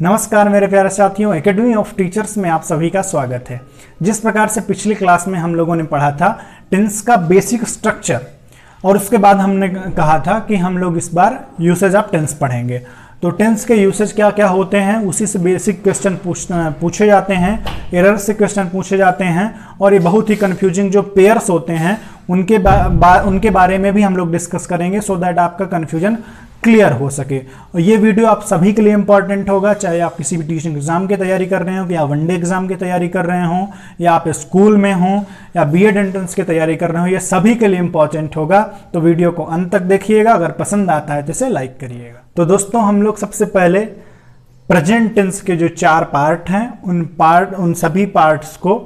नमस्कार मेरे प्यारे साथियों, एकेडमी ऑफ टीचर्स में आप सभी का स्वागत है। जिस प्रकार से पिछली क्लास में हम लोगों ने पढ़ा था टेंस का बेसिक स्ट्रक्चर और उसके बाद हमने कहा था कि हम लोग इस बार यूसेज ऑफ टेंस पढ़ेंगे। तो टेंस के यूसेज क्या क्या होते हैं, उसी से बेसिक क्वेश्चन पूछे जाते हैं, एरर से क्वेश्चन पूछे जाते हैं और ये बहुत ही कंफ्यूजिंग जो पेयर्स होते हैं उनके बारे में भी हम लोग डिस्कस करेंगे सो दैट आपका कंफ्यूजन क्लियर हो सके। और ये वीडियो आप सभी के लिए इंपॉर्टेंट होगा, चाहे आप किसी भी टीचिंग एग्जाम की तैयारी कर रहे हो या वनडे एग्जाम की तैयारी कर रहे हो या आप स्कूल में हो या बीएड एंट्रेंस की तैयारी कर रहे हो, ये सभी के लिए इंपॉर्टेंट होगा। तो वीडियो को अंत तक देखिएगा, अगर पसंद आता है तो इसे लाइक करिएगा। तो दोस्तों हम लोग सबसे पहले प्रेजेंट टेंस के जो 4 पार्ट हैं उन सभी पार्ट्स को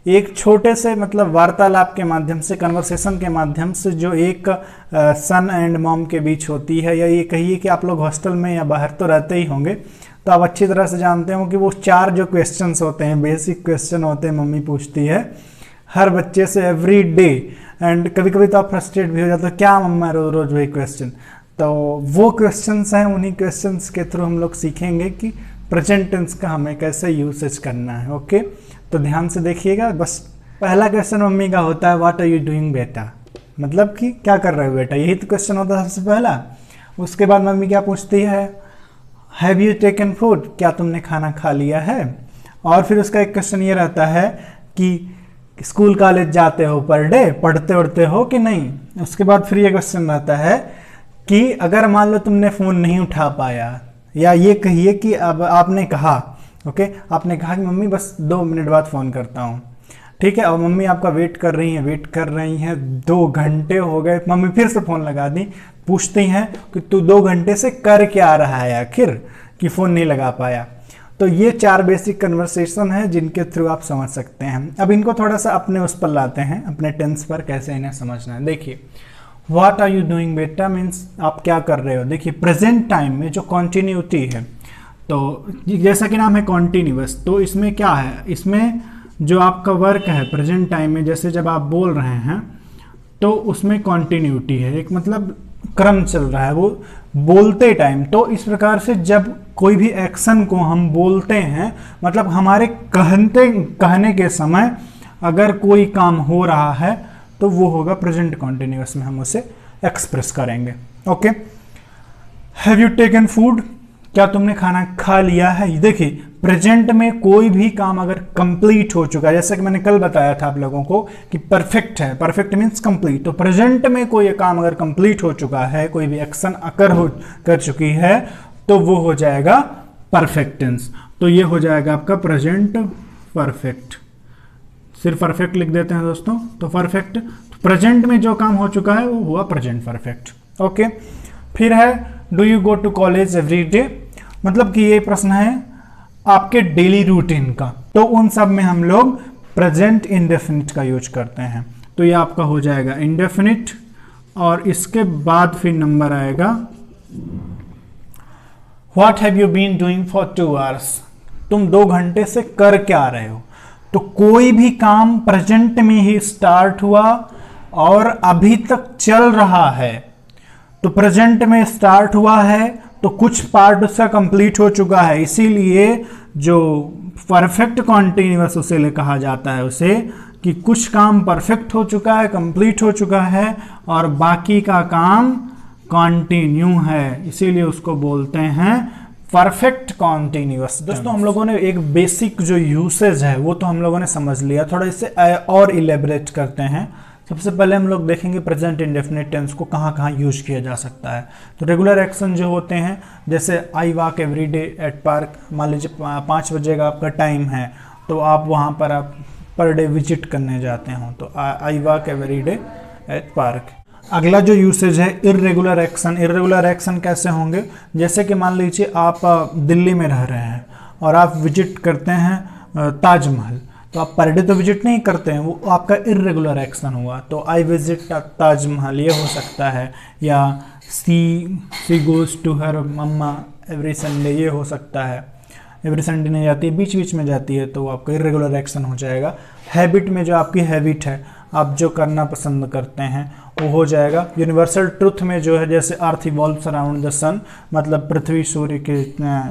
एक छोटे से वार्तालाप के माध्यम से, कन्वर्सेशन के माध्यम से जो एक सन एंड मॉम के बीच होती है, या ये कहिए कि आप लोग हॉस्टल में या बाहर तो रहते ही होंगे, तो आप अच्छी तरह से जानते हो कि वो 4 जो क्वेश्चंस होते हैं, बेसिक क्वेश्चन होते हैं, मम्मी पूछती है हर बच्चे से एवरी डे। एंड कभी कभी तो आप फ्रस्ट्रेट भी हो जाते हो, क्या मम्मा रोज रोज वही क्वेश्चन। तो वो क्वेश्चंस हैं, उन्हीं क्वेश्चंस के थ्रू हम लोग सीखेंगे कि प्रेजेंट टेंस का हमें कैसे यूसेज करना है। ओके, तो ध्यान से देखिएगा। बस पहला क्वेश्चन मम्मी का होता है व्हाट आर यू डूइंग बेटा, मतलब कि क्या कर रहे हो बेटा, यही तो क्वेश्चन होता है सबसे पहला। उसके बाद मम्मी क्या पूछती है, हैव यू टेकन फूड, क्या तुमने खाना खा लिया है। और फिर उसका एक क्वेश्चन ये रहता है कि स्कूल कॉलेज जाते हो पर डे, पढ़ते उड़ते हो कि नहीं। उसके बाद फिर ये क्वेश्चन रहता है कि अगर मान लो तुमने फ़ोन नहीं उठा पाया, या ये कहिए कि अब आपने कहा आपने कहा कि मम्मी बस 2 मिनट बाद फ़ोन करता हूँ, ठीक है, और मम्मी आपका वेट कर रही हैं 2 घंटे हो गए। मम्मी फिर से फ़ोन लगा दी, पूछती हैं कि तू 2 घंटे से कर क्या रहा है आखिर, कि फ़ोन नहीं लगा पाया। तो ये 4 बेसिक कन्वर्सेशन है जिनके थ्रू आप समझ सकते हैं। अब इनको थोड़ा सा अपने उस पर लाते हैं, अपने टेंस पर, कैसे इन्हें समझना है। देखिए, व्हाट आर यू डूइंग बेटा मीन्स आप क्या कर रहे हो। देखिए प्रेजेंट टाइम में जो कॉन्टीन्यूटी है, तो जैसा कि नाम है कॉन्टीन्यूअस, तो इसमें क्या है, इसमें जो आपका वर्क है प्रेजेंट टाइम में, जैसे जब आप बोल रहे हैं तो उसमें कॉन्टीन्यूटी है, एक क्रम चल रहा है वो बोलते टाइम। तो इस प्रकार से जब कोई भी एक्शन को हम बोलते हैं, हमारे कहने के समय अगर कोई काम हो रहा है तो वो होगा प्रेजेंट कॉन्टिन्यूअस में, हम उसे एक्सप्रेस करेंगे। Okay, have you taken food, क्या तुमने खाना खा लिया है। देखिए प्रेजेंट में कोई भी काम अगर कंप्लीट हो चुका है, जैसे कि मैंने कल बताया था आप लोगों को कि परफेक्ट है, परफेक्ट मीन्स कंप्लीट। तो प्रेजेंट में कोई काम अगर कंप्लीट हो चुका है, कोई भी एक्शन कर चुकी है, तो वो हो जाएगा परफेक्ट टेंस। तो ये हो जाएगा आपका प्रेजेंट परफेक्ट। सिर्फ परफेक्ट लिख देते हैं दोस्तों, तो परफेक्ट, प्रेजेंट में जो काम हो चुका है वो हुआ प्रेजेंट परफेक्ट। ओके, फिर है do you go to college every day, मतलब कि ये प्रश्न है आपके डेली रूटीन का, तो उन सब में हम लोग प्रेजेंट इंडेफिनिट का यूज करते हैं। तो ये आपका हो जाएगा इंडेफिनिट, और इसके बाद फिर नंबर आएगा what have you been doing for 2 hours, तुम 2 घंटे से कर क्या रहे हो। तो कोई भी काम प्रेजेंट में ही स्टार्ट हुआ और अभी तक चल रहा है, तो प्रेजेंट में स्टार्ट हुआ है तो कुछ पार्ट उसका कंप्लीट हो चुका है, इसीलिए जो परफेक्ट कॉन्टिन्यूअस उसे कहा जाता है, उसे कि कुछ काम परफेक्ट हो चुका है, कंप्लीट हो चुका है और बाकी का काम कॉन्टिन्यू है, इसीलिए उसको बोलते हैं परफेक्ट कॉन्टिन्यूअस। दोस्तों हम लोगों ने एक बेसिक जो यूसेज है वो तो हम लोगों ने समझ लिया, थोड़ा इसे और इलेबरेट करते हैं। सबसे पहले हम लोग देखेंगे प्रेजेंट इंडेफिनिट टेंस को कहाँ कहाँ यूज किया जा सकता है। तो रेगुलर एक्शन जो होते हैं, जैसे I walk every day at park, मान लीजिए 5 बजे का आपका टाइम है, तो आप वहाँ पर आप पर डे विजिट करने जाते हो, तो I walk every day at park. अगला जो यूसेज है इर्रेगुलर एक्शन। इर्रेगुलर एक्शन कैसे होंगे, जैसे कि मान लीजिए आप दिल्ली में रह रहे हैं और आप विजिट करते हैं ताजमहल, तो आप पर डे तो विजिट नहीं करते हैं, वो आपका इर्रेगुलर एक्शन हुआ। तो आई विजिट ताजमहल ये हो सकता है, या she goes to her mamma every Sunday ये हो सकता है। एवरी संडे नहीं जाती है, बीच बीच में जाती है, तो आपका इर्रेगुलर एक्शन हो जाएगा। हैबिट में जो आपकी हैबिट है, आप जो करना पसंद करते हैं, वो हो जाएगा। यूनिवर्सल ट्रुथ में जो है जैसे अर्थ इवॉल्व्स अराउंड द सन, मतलब पृथ्वी सूर्य के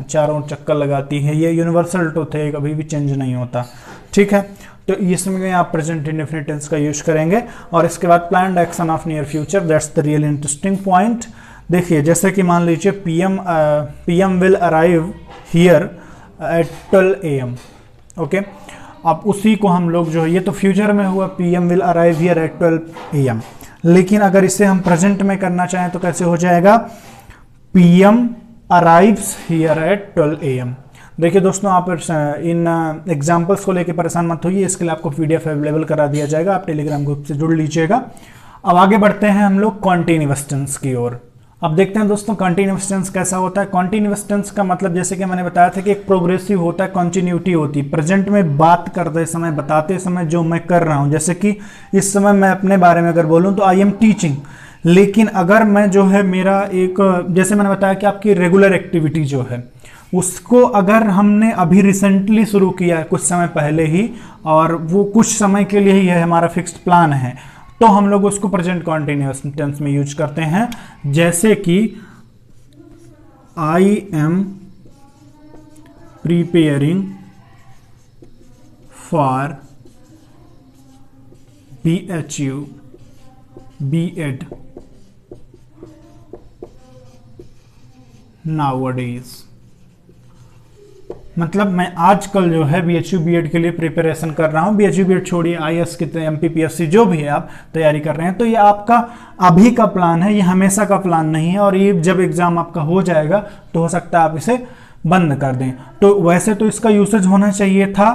चारों चक्कर लगाती है, ये यूनिवर्सल ट्रुथ है, कभी भी चेंज नहीं होता। ठीक है, तो इसमें आप प्रेजेंट इंडेफिनिट टेंस का यूज करेंगे। और इसके बाद planned action of near future, that's the real interesting point. देखिए जैसे कि मान लीजिए PM will arrive here eight 12 AM। Okay, अब उसी को हम लोग जो है, ये तो फ्यूचर में हुआ, PM will arrive here eight 12 AM, लेकिन अगर इसे हम प्रेजेंट में करना चाहें तो कैसे हो जाएगा, PM arrives here eight 12 AM। देखिए दोस्तों, आप इन एग्जाम्पल्स को लेकर परेशान मत होइए, इसके लिए आपको PDF अवेलेबल करा दिया जाएगा, आप टेलीग्राम ग्रुप से जुड़ लीजिएगा। अब आगे बढ़ते हैं हम लोग कॉन्टिन्यूअस टेंस की ओर। अब देखते हैं दोस्तों कॉन्टिन्यूअस टेंस कैसा होता है। कॉन्टिन्यूअस टेंस का मतलब जैसे कि मैंने बताया था कि एक प्रोग्रेसिव होता है, कंटिन्यूटी होती है। प्रेजेंट में बात करते समय, बताते समय जो मैं कर रहा हूं, जैसे कि इस समय मैं अपने बारे में अगर बोलूं तो आई एम टीचिंग, लेकिन अगर मैं जो है मेरा एक, जैसे मैंने बताया कि आपकी रेगुलर एक्टिविटी जो है उसको अगर हमने अभी रिसेंटली शुरू किया है, कुछ समय पहले ही, और वो कुछ समय के लिए ही है, हमारा फिक्स्ड प्लान है, तो हम लोग उसको प्रेजेंट कॉन्टिन्यूअस टेंस में यूज करते हैं। जैसे कि I am preparing for BHU B.Ed nowadays, मतलब मैं आजकल जो है BHU B.Ed के लिए प्रिपरेशन कर रहा हूँ। BHU B.Ed छोड़िए, IAS की MPPSC जो भी है आप तैयारी कर रहे हैं, तो ये आपका अभी का प्लान है, ये हमेशा का प्लान नहीं है। और ये जब एग्जाम आपका हो जाएगा तो हो सकता है आप इसे बंद कर दें। तो वैसे तो इसका यूसेज होना चाहिए था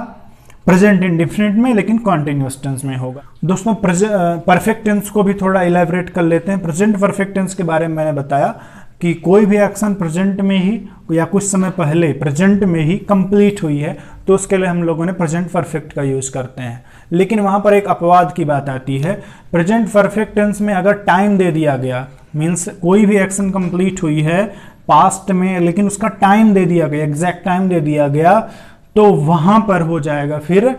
प्रेजेंट इंडेफिनिट में, लेकिन कॉन्टिन्यूअस टेंस में होगा। दोस्तों परफेक्ट टेंस को भी थोड़ा इलेबरेट कर लेते हैं। प्रेजेंट परफेक्ट टेंस के बारे में मैंने बताया कि कोई भी एक्शन प्रेजेंट में ही या कुछ समय पहले प्रेजेंट में ही कंप्लीट हुई है तो उसके लिए हम लोगों ने प्रेजेंट परफेक्ट का यूज करते हैं। लेकिन वहां पर एक अपवाद की बात आती है। प्रेजेंट परफेक्ट टेंस में अगर टाइम दे दिया गया, मीन्स कोई भी एक्शन कंप्लीट हुई है पास्ट में, लेकिन उसका टाइम दे दिया गया, एग्जैक्ट टाइम दे दिया गया, तो वहां पर हो जाएगा फिर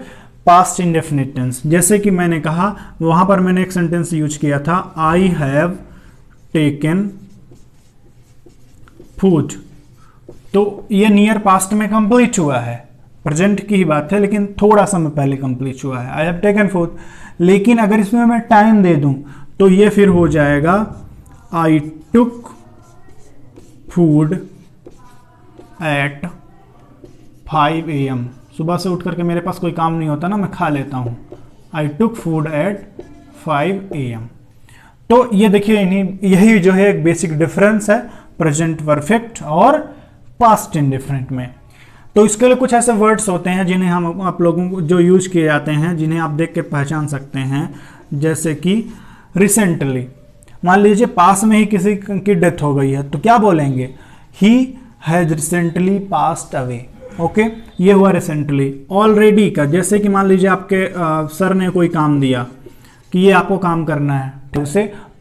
पास्ट इंडेफिनिट टेंस। जैसे कि मैंने कहा, वहां पर मैंने एक सेंटेंस यूज किया था, आई हैव टेकन फूड, तो ये नियर पास्ट में कंप्लीट हुआ है, प्रेजेंट की ही बात है, लेकिन थोड़ा समय पहले कंप्लीट हुआ है, आई हैव टेकन फूड। लेकिन अगर इसमें मैं टाइम दे दूं तो ये फिर हो जाएगा आई टुक फूड एट 5 AM। सुबह से उठ करके मेरे पास कोई काम नहीं होता ना, मैं खा लेता हूं। आई टुक फूड एट 5 AM। तो ये देखिए, यही जो है एक बेसिक डिफरेंस है प्रेजेंट परफेक्ट और पास्ट इंडेफिनिट में। तो इसके लिए कुछ ऐसे वर्ड्स होते हैं जिन्हें हम आप लोगों को जो यूज किए जाते हैं, जिन्हें आप देख के पहचान सकते हैं। जैसे कि रिसेंटली, मान लीजिए पास में ही किसी की डेथ हो गई है तो क्या बोलेंगे, he has recently passed away. Okay, ये हुआ रिसेंटली। ऑलरेडी का, जैसे कि मान लीजिए आपके सर ने कोई काम दिया कि ये आपको काम करना है,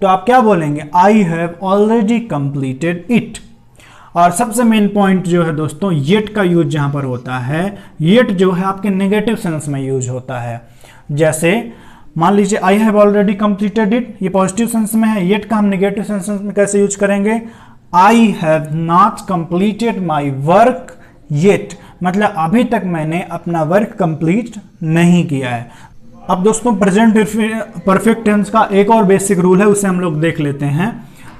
तो आप क्या बोलेंगे, I have already completed it. और सबसे मेन पॉइंट जो है दोस्तों, येट का यूज जहां पर होता है, येट जो है आपके नेगेटिव सेंस में यूज होता है। जैसे मान लीजिए I have already completed it, ये पॉजिटिव सेंस में है, येट का हम नेगेटिव सेंस में कैसे यूज करेंगे, I have not completed my work yet, मतलब अभी तक मैंने अपना वर्क कंप्लीट नहीं किया है। अब दोस्तों प्रेजेंट परफेक्ट टेंस का एक और बेसिक रूल है, उसे हम लोग देख लेते हैं।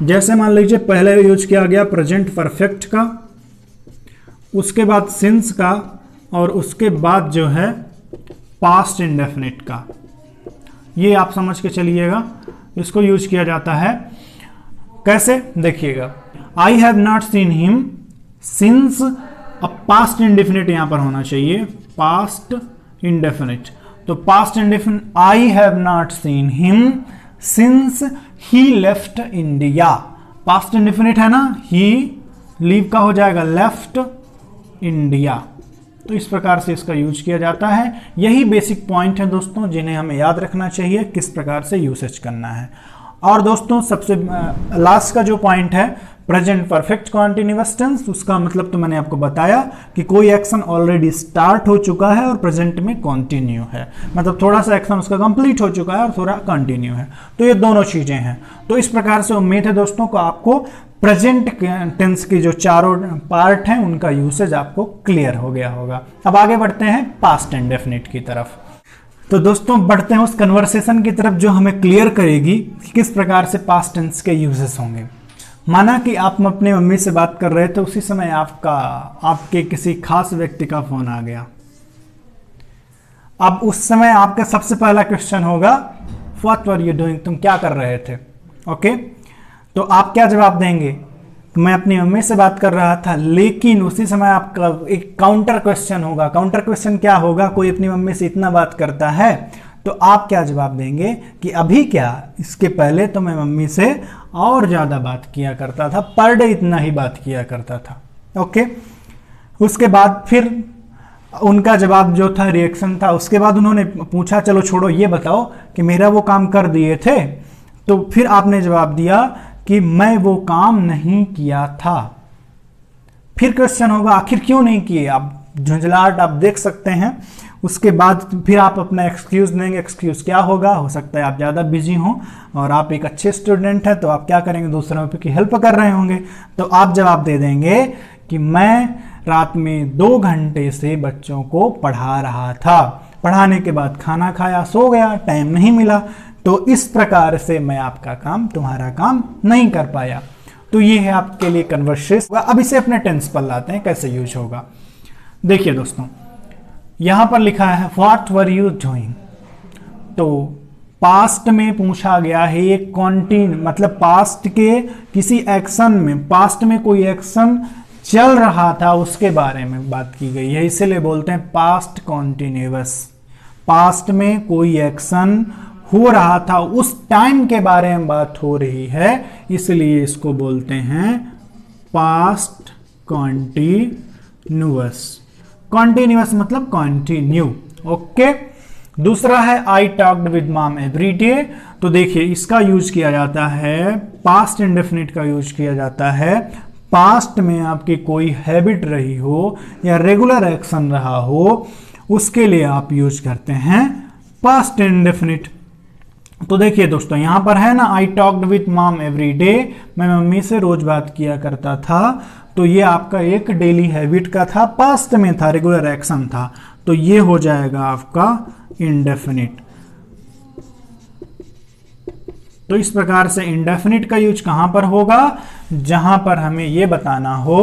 जैसे मान लीजिए पहले यूज किया गया प्रेजेंट परफेक्ट का, उसके बाद सिंस का, और उसके बाद जो है पास्ट इंडेफिनिट का। ये आप समझ के चलिएगा, इसको यूज किया जाता है कैसे, देखिएगा। I have not seen him, since, अब पास्ट इंडेफिनिट यहां पर होना चाहिए, पास्ट इंडेफिनिट। तो past indefinite, I have not seen him since he left India. Past indefinite है ना, ही, लीव का हो जाएगा लेफ्ट इंडिया। तो इस प्रकार से इसका यूज किया जाता है। यही बेसिक पॉइंट है दोस्तों जिन्हें हमें याद रखना चाहिए, किस प्रकार से यूसेज करना है। और दोस्तों सबसे लास्ट का जो पॉइंट है प्रेजेंट परफेक्ट कॉन्टिन्यूअस टेंस, उसका मतलब तो मैंने आपको बताया कि कोई एक्शन ऑलरेडी स्टार्ट हो चुका है और प्रेजेंट में कंटिन्यू है, मतलब थोड़ा सा एक्शन उसका कंप्लीट हो चुका है और थोड़ा कंटिन्यू है। तो ये दोनों चीजें हैं। तो इस प्रकार से उम्मीद है दोस्तों को आपको प्रेजेंट टेंस की जो चारों पार्ट हैं उनका यूसेज आपको क्लियर हो गया होगा। अब आगे बढ़ते हैं पास्ट इंडेफिनिट की तरफ। तो दोस्तों बढ़ते हैं उस कन्वर्सेशन की तरफ जो हमें क्लियर करेगी कि किस प्रकार से पास्ट टेंस के यूजेस होंगे। माना कि आप अपनी मम्मी से बात कर रहे थे, उसी समय आपके किसी खास व्यक्ति का फोन आ गया। अब उस समय आपका सबसे पहला क्वेश्चन होगा व्हाट वर यू डूइंग, तुम क्या कर रहे थे। ओके, तो आप क्या जवाब देंगे, मैं अपनी मम्मी से बात कर रहा था। लेकिन उसी समय आपका एक काउंटर क्वेश्चन होगा। काउंटर क्वेश्चन क्या होगा, कोई अपनी मम्मी से इतना बात करता है तो आप क्या जवाब देंगे कि अभी क्या, इसके पहले तो मैं मम्मी से और ज़्यादा बात किया करता था, पर डे इतना ही बात किया करता था। ओके, उसके बाद फिर उनका जवाब जो था रिएक्शन था। उसके बाद उन्होंने पूछा चलो छोड़ो ये बताओ कि मेरा वो काम कर दिए थे, तो फिर आपने जवाब दिया कि मैं वो काम नहीं किया था। फिर क्वेश्चन होगा आखिर क्यों नहीं किए, आप झुंझलाहट आप देख सकते हैं। उसके बाद फिर आप अपना एक्सक्यूज देंगे। एक्सक्यूज क्या होगा, हो सकता है आप ज़्यादा बिजी हों और आप एक अच्छे स्टूडेंट हैं, तो आप क्या करेंगे, दूसरों की हेल्प कर रहे होंगे, तो आप जवाब दे देंगे कि मैं रात में 2 घंटे से बच्चों को पढ़ा रहा था, पढ़ाने के बाद खाना खाया, सो गया, टाइम नहीं मिला, तो इस प्रकार से मैं आपका काम, तुम्हारा काम नहीं कर पाया। तो ये है आपके लिए कन्वर्सेशन। अब इसे अपने टेंस पर लाते हैं, कैसे यूज होगा। देखिए दोस्तों, यहां पर लिखा है व्हाट वर यू डूइंग, तो पास्ट में पूछा गया है, ये मतलब पास्ट के किसी एक्शन में, पास्ट में कोई एक्शन चल रहा था उसके बारे में बात की गई है, इसीलिए बोलते हैं पास्ट कॉन्टिन्यूअस। पास्ट में कोई एक्शन हो रहा था, उस टाइम के बारे में बात हो रही है, इसलिए इसको बोलते हैं पास्ट कॉन्टिन्यूअस। कॉन्टिन्यूअस मतलब कंटिन्यू। ओके, दूसरा है I talked with mom every day. तो देखिए इसका यूज किया जाता है, पास्ट इंडेफिनिट का यूज किया जाता है पास्ट में आपकी कोई हैबिट रही हो या रेगुलर एक्शन रहा हो, उसके लिए आप यूज करते हैं पास्ट इंडेफिनिट। तो देखिए दोस्तों यहां पर है ना, I talked with mom every day, मैं मम्मी से रोज बात किया करता था, तो ये आपका एक डेली हैबिट का था, पास्ट में था, रेगुलर एक्शन था, तो ये हो जाएगा आपका इंडेफिनिट। तो इस प्रकार से इंडेफिनिट का यूज कहां पर होगा, जहां पर हमें यह बताना हो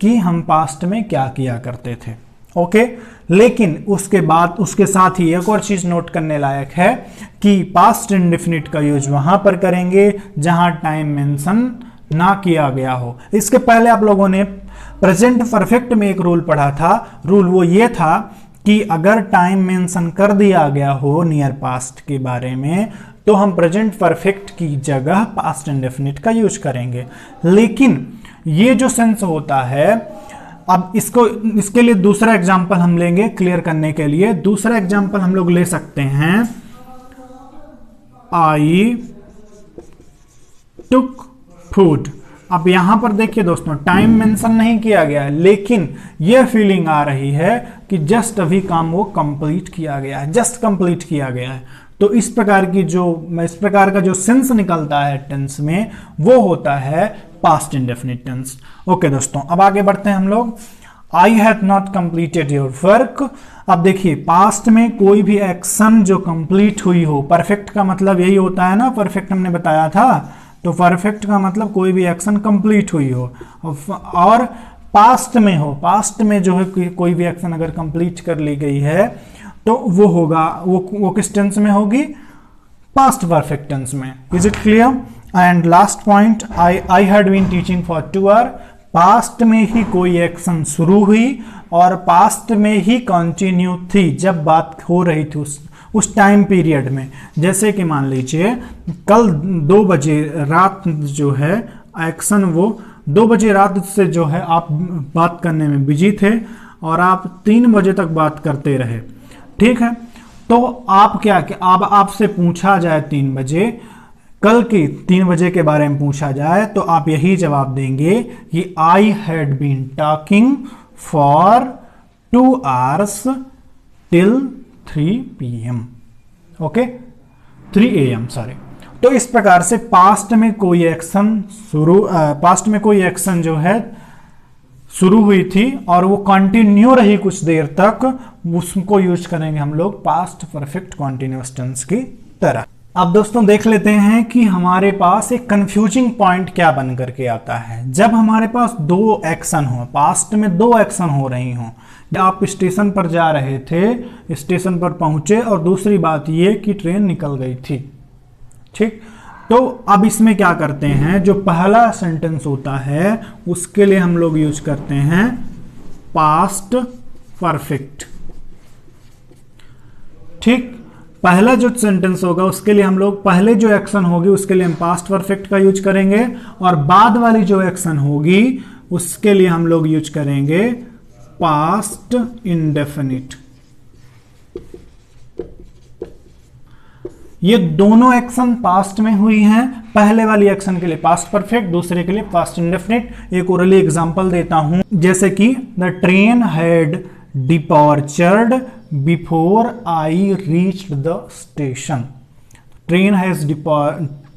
कि हम पास्ट में क्या किया करते थे। ओके, लेकिन उसके बाद उसके साथ ही एक और चीज नोट करने लायक है कि पास्ट इंडेफिनिट का यूज वहां पर करेंगे जहां टाइम मेंशन ना किया गया हो। इसके पहले आप लोगों ने प्रेजेंट परफेक्ट में एक रूल पढ़ा था। रूल वो ये था कि अगर टाइम मेंशन कर दिया गया हो नियर पास्ट के बारे में, तो हम प्रेजेंट परफेक्ट की जगह पास्ट इंडेफिनिट का यूज करेंगे। लेकिन ये जो सेंस होता है, अब इसके लिए दूसरा एग्जांपल हम लेंगे क्लियर करने के लिए। दूसरा एग्जांपल हम लोग ले सकते हैं, आई टुक फूड। अब यहां पर देखिए दोस्तों टाइम मेंशन नहीं किया गया है, लेकिन यह फीलिंग आ रही है कि जस्ट अभी काम वो कंप्लीट किया गया है, जस्ट कंप्लीट किया गया है। तो इस प्रकार का जो सेंस निकलता है टेंस में, वो होता है पास्ट इंडेफिनिट टेंस। ओके दोस्तों, अब आगे बढ़ते हैं हम लोग। I have not completed your work. अब देखिए पास्ट में कोई भी एक्शन जो कंप्लीट हुई हो, परफेक्ट का मतलब यही होता है ना, परफेक्ट हमने बताया था, तो परफेक्ट का मतलब कोई भी एक्शन कंप्लीट हुई हो, और पास्ट में हो, पास्ट में जो है कोई भी एक्शन अगर कंप्लीट कर ली गई है, तो वो होगा, वो किस टेंस में होगी, पास्ट परफेक्ट टेंस में। Is it clear? And last point, I had been teaching for 2 hour. Past में ही कोई एक्शन शुरू हुई और पास्ट में ही कंटिन्यू थी जब बात हो रही थी उस टाइम पीरियड में। जैसे कि मान लीजिए कल 2 बजे रात जो है एक्शन, वो 2 बजे रात से जो है आप बात करने में बिजी थे और आप 3 बजे तक बात करते रहे, ठीक है। तो आप क्या, अब आपसे पूछा जाए 3 बजे कल के 3 बजे के बारे में पूछा जाए तो आप यही जवाब देंगे कि I had been talking for 2 hours till 3 PM। Okay, 3 AM sorry. तो इस प्रकार से पास्ट में कोई एक्शन जो है शुरू हुई थी और वो कंटिन्यू रही कुछ देर तक, उसको यूज करेंगे हम लोग पास्ट परफेक्ट कंटिन्यूअस टेंस की तरह। अब दोस्तों देख लेते हैं कि हमारे पास एक कंफ्यूजिंग पॉइंट क्या बन करके आता है। जब हमारे पास 2 एक्शन हो, पास्ट में 2 एक्शन हो रही हों, आप स्टेशन पर जा रहे थे, स्टेशन पर पहुंचे और दूसरी बात ये कि ट्रेन निकल गई थी, ठीक। तो अब इसमें क्या करते हैं, जो पहला सेंटेंस होता है उसके लिए हम लोग यूज करते हैं पास्ट परफेक्ट, ठीक। पहला जो सेंटेंस होगा उसके लिए हम लोग, पहले जो एक्शन होगी उसके लिए हम पास्ट परफेक्ट का यूज करेंगे और बाद वाली जो एक्शन होगी उसके लिए हम लोग यूज करेंगे पास्ट इंडेफिनिट। ये दोनों एक्शन पास्ट में हुई हैं। पहले वाली एक्शन के लिए पास्ट परफेक्ट, दूसरे के लिए पास्ट इंडेफिनिट। एक ओरली एग्जांपल देता हूं, जैसे कि the train had departured before I reached the station.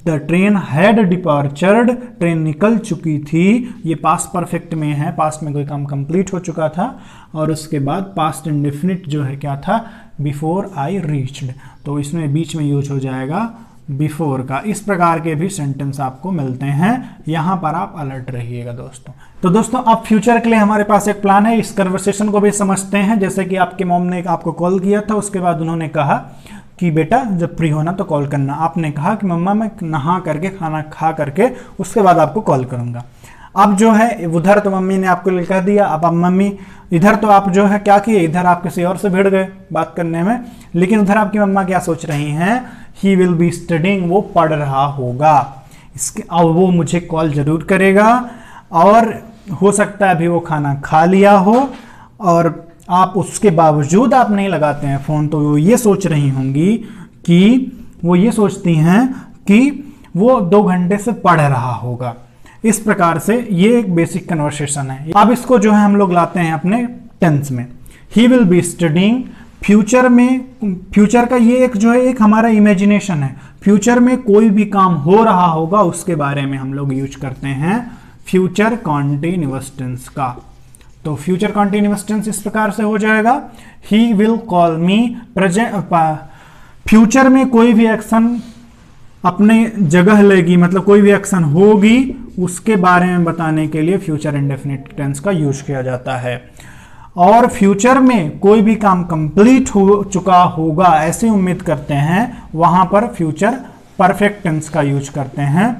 The train had departured, train निकल चुकी थी। ये पास्ट परफेक्ट में है, पास्ट में कोई काम कंप्लीट हो चुका था और उसके बाद पास्ट इंडेफिनिट जो है क्या था, बिफोर आई रीच्ड, तो इसमें बीच में यूज हो जाएगा बिफोर का। इस प्रकार के भी सेंटेंस आपको मिलते हैं, यहां पर आप अलर्ट रहिएगा दोस्तों। तो दोस्तों अब फ्यूचर के लिए हमारे पास एक प्लान है, इस कन्वर्सेशन को भी समझते हैं। जैसे कि आपके मॉम ने आपको कॉल किया था, उसके बाद उन्होंने कहा कि बेटा जब फ्री होना तो कॉल करना। आपने कहा कि मम्मा मैं नहा करके खाना खा करके उसके बाद आपको कॉल करूंगा। अब जो है उधर तो मम्मी ने आपको कह दिया, अब मम्मी इधर तो आप जो है क्या किए, इधर आप किसी और से भिड़ गए बात करने में, लेकिन उधर आपकी मम्मा क्या सोच रही हैं, ही विल बी स्टडिंग, वो पढ़ रहा होगा, इसके अब वो मुझे कॉल जरूर करेगा और हो सकता है अभी वो खाना खा लिया हो और आप उसके बावजूद आप नहीं लगाते हैं फोन, तो वो ये सोच रही होंगी कि वो ये सोचती हैं कि वो 2 घंटे से पढ़ रहा होगा। इस प्रकार से ये एक बेसिक कन्वर्सेशन है। अब इसको जो है हम लोग लाते हैं अपने टेंस में। He will be studying, future में, फ्यूचर का ये एक जो है एक हमारा इमेजिनेशन है। फ्यूचर में कोई भी काम हो रहा होगा उसके बारे में हम लोग यूज करते हैं फ्यूचर कॉन्टिन्यूअस टेंस का। तो फ्यूचर कॉन्टिन्यूअस टेंस इस प्रकार से हो जाएगा, he will call me. Present, future में कोई भी एक्शन अपने जगह लेगी, मतलब कोई भी एक्शन होगी उसके बारे में बताने के लिए फ्यूचर इंडेफिनिट टेंस का यूज किया जाता है। और फ्यूचर में कोई भी काम कंप्लीट हो चुका होगा ऐसी उम्मीद करते हैं, वहां पर फ्यूचर परफेक्ट टेंस का यूज करते हैं।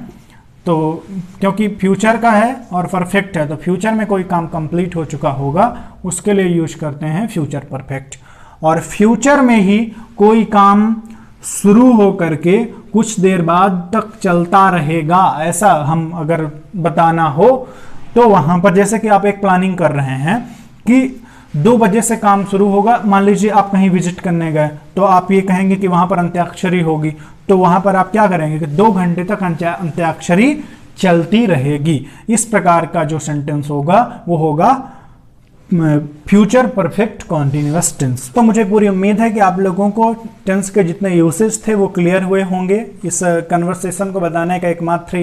तो क्योंकि फ्यूचर का है और परफेक्ट है, तो फ्यूचर में कोई काम कंप्लीट हो चुका होगा उसके लिए यूज करते हैं फ्यूचर परफेक्ट। और फ्यूचर में ही कोई काम शुरू हो करके कुछ देर बाद तक चलता रहेगा, ऐसा हम अगर बताना हो तो वहां पर, जैसे कि आप एक प्लानिंग कर रहे हैं कि 2 बजे से काम शुरू होगा, मान लीजिए आप कहीं विजिट करने गए तो आप ये कहेंगे कि वहां पर अंत्याक्षरी होगी, तो वहां पर आप क्या करेंगे कि 2 घंटे तक अंत्याक्षरी चलती रहेगी। इस प्रकार का जो सेंटेंस होगा वो होगा फ्यूचर परफेक्ट कॉन्टिन्यूअस टेंस। तो मुझे पूरी उम्मीद है कि आप लोगों को टेंस के जितने यूसेज थे वो क्लियर हुए होंगे। इस कन्वर्सेशन को बताने का एकमात्र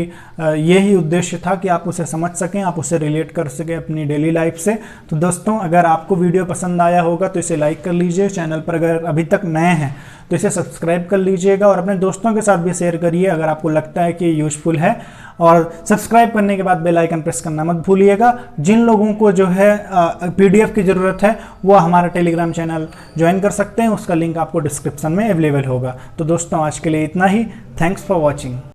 यही उद्देश्य था कि आप उसे समझ सकें, आप उसे रिलेट कर सकें अपनी डेली लाइफ से। तो दोस्तों अगर आपको वीडियो पसंद आया होगा तो इसे लाइक कर लीजिए, चैनल पर अगर अभी तक नए हैं तो इसे सब्सक्राइब कर लीजिएगा और अपने दोस्तों के साथ भी शेयर करिए अगर आपको लगता है कि ये यूजफुल है। और सब्सक्राइब करने के बाद बेल आइकन प्रेस करना मत भूलिएगा। जिन लोगों को जो है पीडीएफ की ज़रूरत है वो हमारा टेलीग्राम चैनल ज्वाइन कर सकते हैं, उसका लिंक आपको डिस्क्रिप्शन में अवेलेबल होगा। तो दोस्तों आज के लिए इतना ही। Thanks for watching.